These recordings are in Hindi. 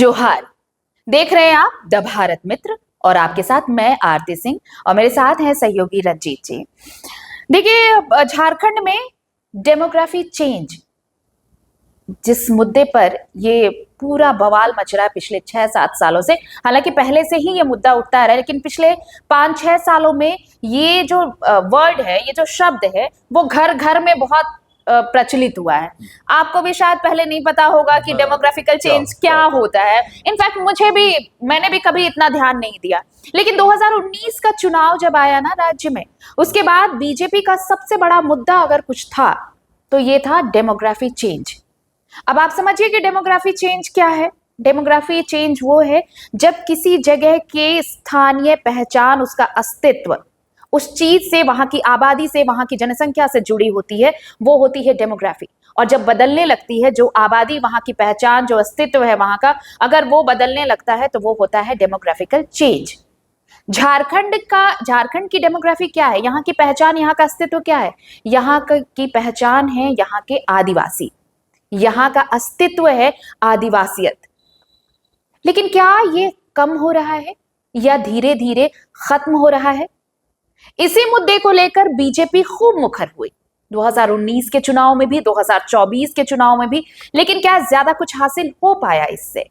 जोहार। देख रहे हैं आप द भारत मित्र और आपके साथ मैं आरती सिंह और मेरे साथ हैं सहयोगी रंजीत जी। देखिए, झारखंड में डेमोग्राफी चेंज जिस मुद्दे पर ये पूरा बवाल मच रहा है पिछले 6-7 सालों से, हालांकि पहले से ही ये मुद्दा उठता रहा है, लेकिन पिछले 5-6 सालों में ये जो वर्ड है, ये जो शब्द है, वो घर घर में बहुत प्रचलित हुआ है। आपको भी शायद पहले नहीं पता होगा कि डेमोग्राफिकल चेंज क्या होता है। इनफैक्ट मैंने भी कभी इतना ध्यान नहीं दिया, लेकिन 2019 का चुनाव जब आया ना राज्य में, उसके बाद बीजेपी का सबसे बड़ा मुद्दा अगर कुछ था तो ये था डेमोग्राफी चेंज। अब आप समझिए कि डेमोग्राफी चेंज क्या है। डेमोग्राफी चेंज वो है जब किसी जगह के स्थानीय पहचान, उसका अस्तित्व, उस चीज से, वहां की आबादी से, वहां की जनसंख्या से जुड़ी होती है, वो होती है डेमोग्राफी। और जब बदलने लगती है, जो आबादी, वहां की पहचान, जो अस्तित्व है वहां का, अगर वो बदलने लगता है तो वो होता है डेमोग्राफिकल चेंज। झारखंड की डेमोग्राफी क्या है? यहाँ की पहचान, यहाँ का अस्तित्व क्या है? यहाँ की पहचान है यहाँ के आदिवासी, यहाँ का अस्तित्व है आदिवासियत। लेकिन क्या ये कम हो रहा है या धीरे धीरे खत्म हो रहा है? इसी मुद्दे को लेकर बीजेपी खूब मुखर हुई 2019 के चुनाव में भी, 2024 के चुनाव में भी। लेकिन क्या ज्यादा कुछ हासिल हो पाया इससे?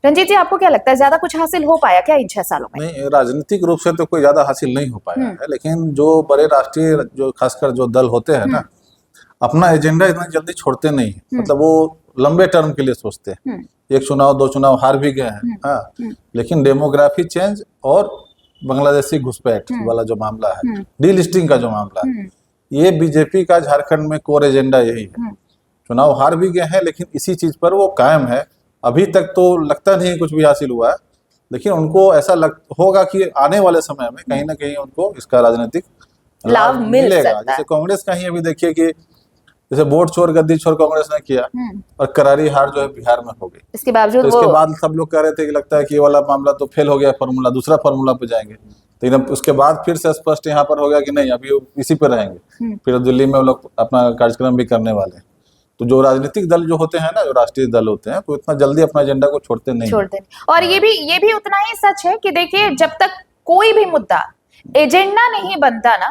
रंजीत जी, आपको क्या लगता है, ज्यादा कुछ हासिल हो पाया क्या इन 6 सालों में? नहीं, राजनीतिक रूप से तो कोई ज्यादा हासिल नहीं हो पाया है, लेकिन जो बड़े राष्ट्रीय, जो खासकर जो दल होते हैं ना, अपना एजेंडा इतना जल्दी छोड़ते नहीं है। मतलब वो लंबे टर्म के लिए सोचते हैं। एक चुनाव, 2 चुनाव हार भी गए हैं, हाँ, लेकिन डेमोग्राफी चेंज और बांग्लादेशी घुसपैठ वाला जो मामला है, डीलिस्टिंग का जो मामला है, ये बीजेपी का झारखंड में कोर एजेंडा यही है। चुनाव हार भी गए हैं, लेकिन इसी चीज पर वो कायम है। अभी तक तो लगता नहीं कुछ भी हासिल हुआ है, लेकिन उनको ऐसा होगा कि आने वाले समय में कहीं ना कहीं उनको इसका राजनीतिक लाभ मिलेगा। जैसे कांग्रेस का ही अभी देखिए कि जैसे वोट चोर गद्दी चोर कांग्रेस ने किया और करारी हार जो है बिहार में हो गई। इसके बावजूद, तो इसके बाद सब लोग कह रहे थे कि लगता है कि ये वाला मामला तो फेल हो गया, फॉर्मूला, दूसरा फॉर्मूला पे जाएंगे। लेकिन अब उसके बाद फिर से स्पष्ट यहाँ पर हो गया कि नहीं, अभी इसी पे रहेंगे। फिर दिल्ली में वो लोग अपना कार्यक्रम भी करने वाले हैं। तो जो राजनीतिक दल जो होते हैं ना, जो राष्ट्रीय दल होते हैं, तो इतना जल्दी अपना एजेंडा को छोड़ते नहीं। और ये भी उतना ही सच है कि देखिए, जब तक कोई भी मुद्दा एजेंडा नहीं बनता ना,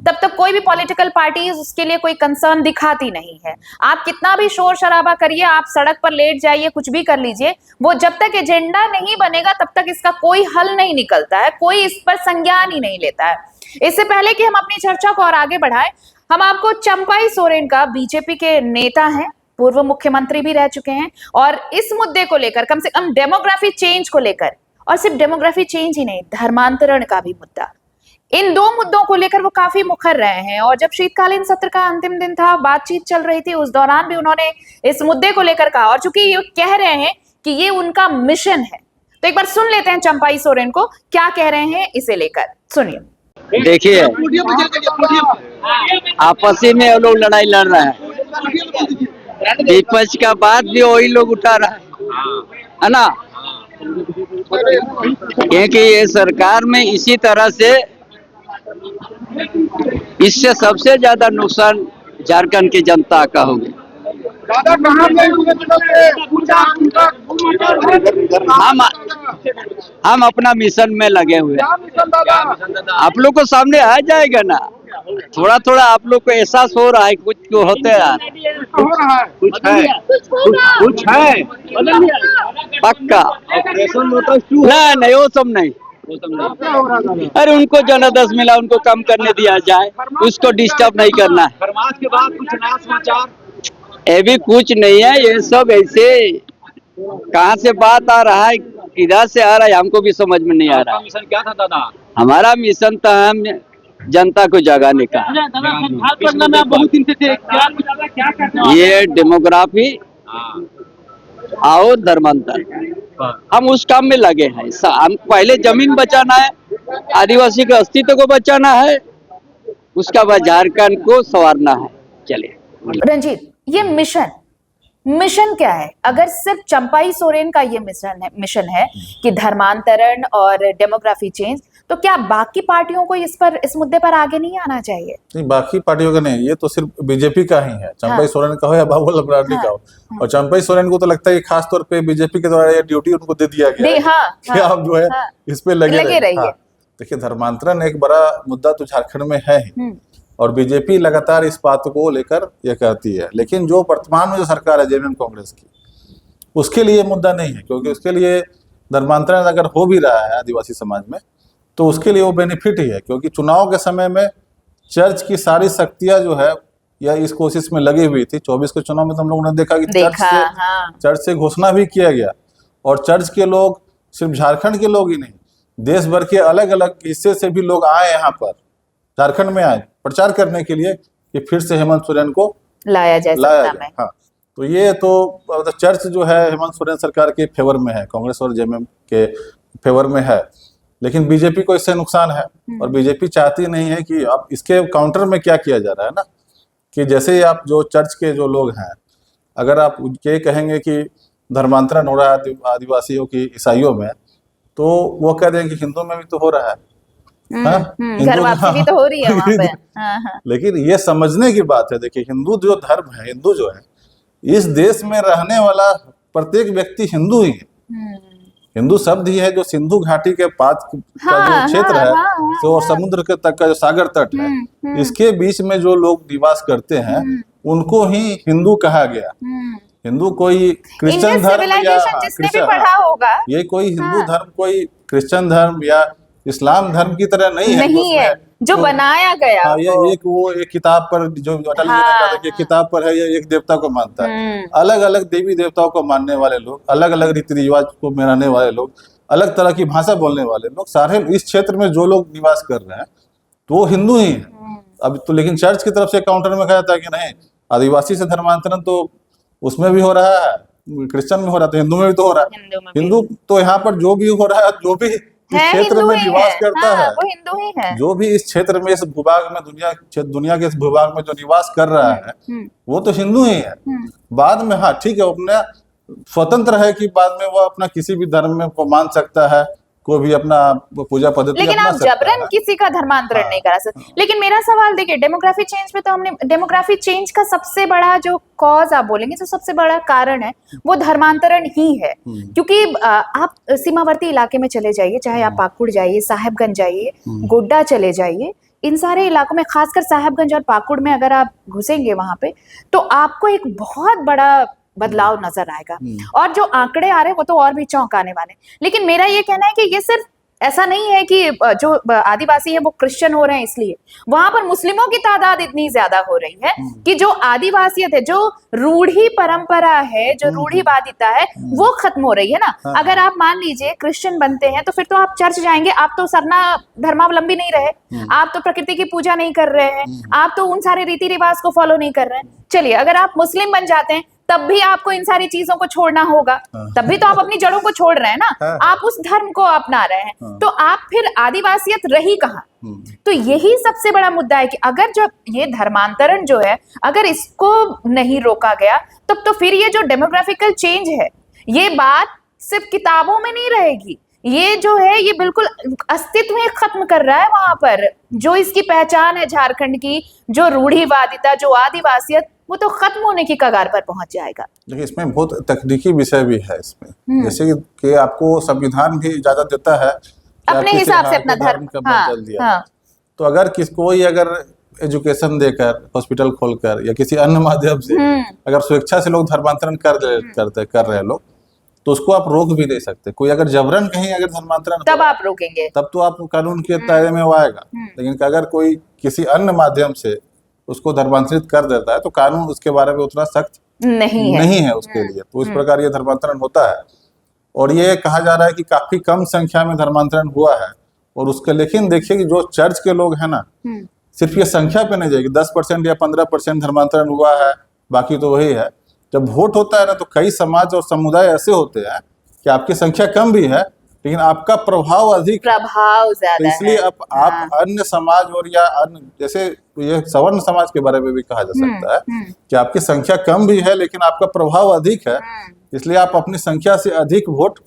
तब तक कोई भी पॉलिटिकल पार्टी उसके लिए कोई कंसर्न दिखाती नहीं है। आप कितना भी शोर शराबा करिए, आप सड़क पर लेट जाइए, कुछ भी कर लीजिए, वो जब तक एजेंडा नहीं बनेगा तब तक इसका कोई हल नहीं निकलता है, कोई इस पर संज्ञान ही नहीं लेता है। इससे पहले कि हम अपनी चर्चा को और आगे बढ़ाएं, हम आपको चंपाई सोरेन का, बीजेपी के नेता हैं, पूर्व मुख्यमंत्री भी रह चुके हैं, और इस मुद्दे को लेकर, कम से कम डेमोग्राफी चेंज को लेकर, और सिर्फ डेमोग्राफी चेंज ही नहीं, धर्मांतरण का भी मुद्दा, इन 2 मुद्दों को लेकर वो काफी मुखर रहे हैं। और जब शीतकालीन सत्र का अंतिम दिन था, बातचीत चल रही थी, उस दौरान भी उन्होंने इस मुद्दे को लेकर कहा, और चूंकि ये कह रहे हैं कि ये उनका मिशन है, तो एक बार सुन लेते हैं चंपाई सोरेन को क्या कह रहे हैं इसे लेकर। सुनिए। देखिए, आपसी में वो लोग लड़ाई लड़ रहे हैं, विपक्ष का बात भी वही लोग उठा रहा है ना, क्योंकि ये सरकार में इसी तरह से, इससे सबसे ज्यादा नुकसान झारखंड की जनता का होगा। हम अपना मिशन में लगे हुए हैं। आप लोग को सामने आ जाएगा ना, थोड़ा थोड़ा आप लोग को एहसास हो रहा है, कुछ तो होते हैं, कुछ है पक्का। नहीं, वो सब नहीं। अरे उनको जनादेश मिला, उनको कम करने दिया जाए, उसको डिस्टर्ब नहीं करना है। समाज के बाद कुछ नया समाचार, ये भी कुछ नहीं है, ये सब ऐसे कहाँ से बात आ रहा है, किधर से आ रहा है, हमको भी समझ में नहीं आ रहा। मिशन क्या था दादा? हमारा मिशन था हम जनता को जगाने का। बहुत दिन से थे, क्या करना? ये डेमोग्राफी और धर्मांतर, हम उस काम में लगे हैं। हम पहले जमीन बचाना है, आदिवासी के अस्तित्व को बचाना है, उसका बाद झारखंड को संवारना है। चलिए रंजीत, ये मिशन क्या है? अगर सिर्फ चंपाई सोरेन का ये मिशन है कि धर्मांतरण और डेमोग्राफी चेंज, तो क्या बाकी पार्टियों को इस मुद्दे पर आगे नहीं आना चाहिए? नहीं, बाकी पार्टियों का नहीं, ये तो सिर्फ बीजेपी का ही है। चंपई सोरेन का हो या बाबूलाल मरांडी का हो। और चंपई सोरेन को तो लगता है कि खास तौर पे बीजेपी के द्वारा ये ड्यूटी उनको दे दिया गया है कि आप जो है इस पे लगे रहिए। देखिए, धर्मांतरण एक बड़ा मुद्दा तो झारखंड में है ही, और बीजेपी लगातार इस बात को लेकर ये कहती है। लेकिन जो वर्तमान में जो सरकार है जेएमएम कांग्रेस की, उसके लिए मुद्दा नहीं है, क्योंकि उसके लिए धर्मांतरण अगर हो भी रहा है आदिवासी समाज में तो उसके लिए वो बेनिफिट ही है, क्योंकि चुनाव के समय में चर्च की सारी शक्तियां जो है या इस कोशिश में लगी हुई थी। 24 के चुनाव में तो हम लोगों ने देखा कि चर्च से घोषणा भी किया गया, और चर्च के लोग सिर्फ झारखंड के लोग ही नहीं, देश भर के अलग अलग हिस्से से भी लोग आए, यहाँ पर झारखंड में आए प्रचार करने के लिए कि फिर से हेमंत सोरेन को लाया जाए। हाँ, तो ये तो चर्च जो है हेमंत सोरेन सरकार के फेवर में है, कांग्रेस और जेएमएम के फेवर में है, लेकिन बीजेपी को इससे नुकसान है। और बीजेपी चाहती नहीं है कि अब इसके काउंटर में क्या किया जा रहा है ना, कि जैसे आप जो चर्च के जो लोग हैं, अगर आप ये कहेंगे कि धर्मांतरण हो रहा है आदिवासियों की ईसाइयों में, तो वो कह देंगे कि हिंदू में भी तो हो रहा है, घर वापसी भी तो हो रही है वहाँ पे। लेकिन ये समझने की बात है, देखिए हिंदू जो धर्म है, हिंदू जो है, इस देश में रहने वाला प्रत्येक व्यक्ति हिंदू ही है। हिंदू शब्द ही है जो सिंधु घाटी के पास का जो क्षेत्र है, तो समुद्र के तक का जो सागर तट है, इसके बीच में जो लोग निवास करते हैं उनको ही हिंदू कहा गया। हिंदू कोई क्रिश्चियन धर्म या जिसने भी पढ़ा होगा, ये कोई हिंदू धर्म कोई क्रिश्चियन धर्म या इस्लाम धर्म की तरह नहीं है, जो तो, बनाया गया। ये एक किताब पर जो अटल जी ने कहा कि किताब पर है, ये एक देवता को मानता है। अलग अलग देवी देवताओं को मानने वाले लोग, अलग अलग रीति रिवाज को मनाने वाले लोग, अलग तरह की भाषा बोलने वाले लोग, सारे इस क्षेत्र में जो लोग निवास कर रहे हैं तो वो हिंदू ही है। अब तो लेकिन चर्च की तरफ से काउंटर में कहा जाता है कि नहीं, आदिवासी से धर्मांतरण तो उसमें भी हो रहा है, क्रिश्चियन में हो रहा है, तो हिंदू में भी तो हो रहा है। हिंदू तो यहाँ पर जो भी हो रहा है, जो भी इस क्षेत्र में निवास करता है, वो हिंदू ही है। जो भी इस क्षेत्र में, इस भूभाग में, दुनिया के इस भूभाग में जो निवास कर रहा है, वो तो हिंदू ही है। बाद में हाँ ठीक है, अपना स्वतंत्र है कि बाद में वो अपना किसी भी धर्म में को मान सकता है, कोई भी अपना पूजा पद्धति, लेकिन आप जबरन किसी का धर्मांतरण नहीं करा सकते। लेकिन मेरा सवाल देखिए, डेमोग्राफी चेंज पे तो हमने, डेमोग्राफी चेंज का सबसे बड़ा जो कॉज आप बोलेंगे, तो सबसे बड़ा कारण है वो धर्मांतरण ही है। क्योंकि आप सीमावर्ती इलाके में चले जाइए, चाहे आप पाकुड़ जाइए, साहेबगंज जाइए, गोड्डा चले जाइए, इन सारे इलाकों में, खासकर साहेबगंज और पाकुड़ में अगर आप घुसेंगे वहां पे, तो आपको एक बहुत बड़ा बदलाव नजर आएगा। और जो आंकड़े आ रहे हैं वो तो और भी चौंकाने वाले। लेकिन मेरा ये कहना है कि ये सिर्फ ऐसा नहीं है कि जो आदिवासी है वो क्रिश्चियन हो रहे हैं इसलिए, वहां पर मुस्लिमों की तादाद इतनी ज्यादा हो रही है कि जो आदिवासियत है, जो रूढ़ी परंपरा है, जो रूढ़िवादिता है, वो खत्म हो रही है ना। अगर आप मान लीजिए क्रिश्चियन बनते हैं तो फिर तो आप चर्च जाएंगे, आप तो सरना धर्मावलंबी नहीं रहे, आप तो प्रकृति की पूजा नहीं कर रहे हैं, आप तो उन सारे रीति रिवाज को फॉलो नहीं कर रहे हैं। चलिए, अगर आप मुस्लिम बन जाते हैं तब भी आपको इन सारी चीजों को छोड़ना होगा, तब भी तो आप अपनी जड़ों को छोड़ रहे हैं ना, आप उस धर्म को अपना रहे हैं, तो आप फिर आदिवासियत रही कहाँ? तो यही सबसे बड़ा मुद्दा है कि अगर जब ये धर्मांतरण जो है, अगर इसको नहीं रोका गया, तब तो फिर ये जो डेमोग्राफिकल चेंज है, ये बात सिर्फ किताबों में नहीं रहेगी, ये जो है ये बिल्कुल अस्तित्व में खत्म कर रहा है वहां पर। जो इसकी पहचान है झारखंड की, जो रूढ़िवादिता, जो आदिवासियत, वो तो खत्म होने की कगार पर पहुंच जाएगा। देखिए, इसमें बहुत तकनीकी विषय भी है इसमें, जैसे कि आपको संविधान भी इजाजत देता है अपने हिसाब से अपना धर्म का बदल दिया। तो अगर कोई अगर एजुकेशन देकर, हॉस्पिटल खोलकर या किसी अन्य माध्यम से अगर स्वेच्छा से लोग धर्मांतरण कर रहे हैं लोग, तो उसको आप रोक भी नहीं सकते। कोई अगर जबरन कहीं अगर धर्मांतरण, तब आप रोकेंगे, तब तो आप कानून के दायरे में वो आएगा। लेकिन अगर कोई किसी अन्य माध्यम से उसको धर्मांतरित कर देता है, तो कानून उसके बारे में उतना सख्त नहीं है उसके लिए। तो इस प्रकार ये धर्मांतरण होता है, और ये कहा जा रहा है कि काफी कम संख्या में धर्मांतरण हुआ है। और उसके, लेकिन देखिए कि जो चर्च के लोग हैं ना, सिर्फ ये संख्या पे नहीं जाएगी, 10% या 15% धर्मांतरण हुआ है, बाकी तो वही है। जब वोट होता है ना, तो कई समाज और समुदाय ऐसे होते हैं कि आपकी संख्या कम भी है लेकिन आपका प्रभाव अधिक, प्रभाव ज्यादा है। इसलिए आप अन्य समाज और या अन्य, जैसे ये सवर्ण समाज के बारे में भी कहा जा सकता है कि आपकी संख्या कम भी है लेकिन आपका प्रभाव अधिक है, इसलिए आप अपनी संख्या से अधिक वोट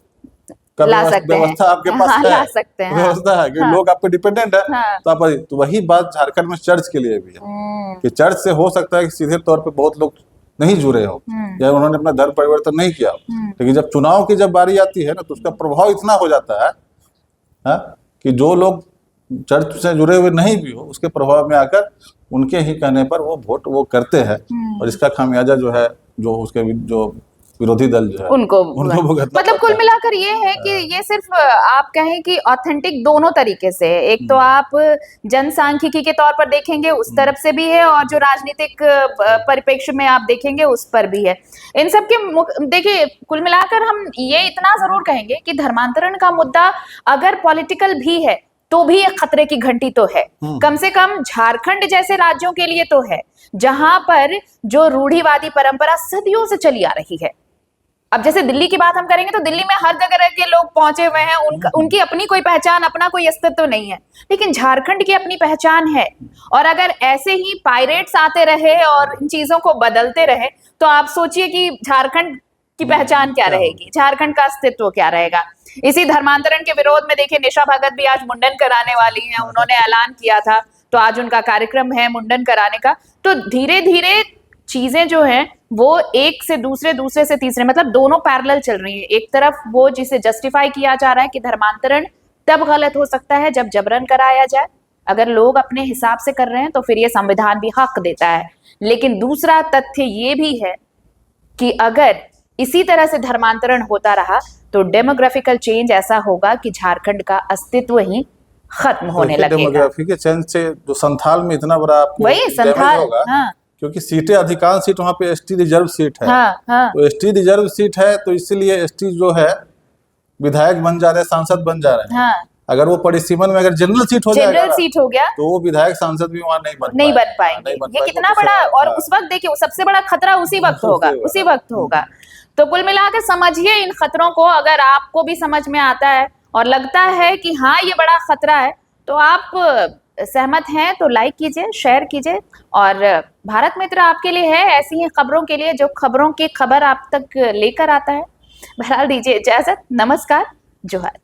का ला सकते हैं। व्यवस्था आपके पास हाँ, है, ला सकते हैं, हाँ। व्यवस्था है कि हाँ। लोग आप पे डिपेंडेंट है, हाँ। तो आप तो वही बात झारखंड में चर्च के लिए भी है कि चर्च से हो सकता है कि सीधे तौर पे बहुत लोग नहीं जुड़े हो या उन्होंने अपना धर्म परिवर्तन नहीं किया हो, लेकिन जब चुनाव की जब बारी आती है ना तो उसका प्रभाव इतना हो जाता है, हाँ, कि जो लोग चर्च से जुड़े हुए नहीं भी हो उसके प्रभाव में आकर उनके ही कहने पर वो वोट वो करते हैं, और इसका खामियाजा जो है जो उसके जो विरोधी दल जो है उनको भुगतना मतलब कुल पड़ता है। मिलाकर ये है कि ये सिर्फ आप कहें कि ऑथेंटिक दोनों तरीके से है। एक तो आप जनसांख्यिकी के तौर पर देखेंगे उस तरफ से भी है, और जो राजनीतिक परिप्रेक्ष्य में आप देखेंगे उस पर भी है। इन सब के देखिए कुल मिलाकर हम ये इतना जरूर कहेंगे कि धर्मांतरण का मुद्दा अगर पॉलिटिकल भी है तो भी एक खतरे की घंटी तो है। कम से कम झारखंड जैसे राज्यों के लिए तो है जहां पर जो रूढ़िवादी परंपरा सदियों से चली आ रही है। अब जैसे दिल्ली की बात हम करेंगे तो दिल्ली में हर जगह के लोग पहुंचे हुए हैं, उनकी अपनी कोई पहचान, अपना कोई अस्तित्व नहीं है, लेकिन झारखंड की अपनी पहचान है। और अगर ऐसे ही पायरेट्स आते रहे और इन चीजों को बदलते रहे तो आप सोचिए कि झारखंड की पहचान क्या रहेगी, झारखंड का अस्तित्व क्या रहेगा। इसी धर्मांतरण के विरोध में देखिए निशा भगत भी आज मुंडन कराने वाली हैं, उन्होंने ऐलान किया था, तो आज उनका कार्यक्रम है मुंडन कराने का। तो धीरे धीरे चीजें जो हैं वो एक से दूसरे, दूसरे से तीसरे, मतलब दोनों पैरेलल चल रही है। एक तरफ वो जिसे जस्टिफाई किया जा रहा है कि धर्मांतरण तब गलत हो सकता है जब जबरन कराया जाए, अगर लोग अपने हिसाब से कर रहे हैं तो फिर ये संविधान भी हक देता है। लेकिन दूसरा तथ्य ये भी है कि अगर इसी तरह से धर्मांतरण होता रहा तो डेमोग्राफिकल चेंज ऐसा होगा कि झारखंड का अस्तित्व ही खत्म होने लगेगा। डेमोग्राफी के चेंज से जो संथाल में इतना बड़ा आपको वही संथाल, डैमेज होगा, हाँ। क्योंकि सीटें अधिकांश सीट वहाँ पे एसटी रिजर्व सीट है, हाँ, हाँ। तो एसटी रिजर्व सीट है तो इसीलिए एसटी जो है विधायक बन जा रहे हैं, सांसद बन जा रहे हैं। हाँ। अगर वो परिसीमन में अगर जनरल सीट हो जाएगा जनरल ना, सीट हो गया तो वो विधायक सांसद भी वहाँ नहीं बन पाएंगे। ये पाएंगे, कितना तो बड़ा, और हाँ। उस वक्त देखिए सबसे बड़ा खतरा उसी वक्त होगा। तो कुल मिलाकर समझिए इन खतरों को, अगर आपको भी समझ में आता है और लगता है कि हाँ ये बड़ा खतरा है तो आप सहमत हैं तो लाइक कीजिए, शेयर कीजिए, और भारत मित्र आपके लिए है ऐसी ही खबरों के लिए जो खबरों की खबर आप तक लेकर आता है। बहरहाल दीजिए इजाजत, नमस्कार, जोहार।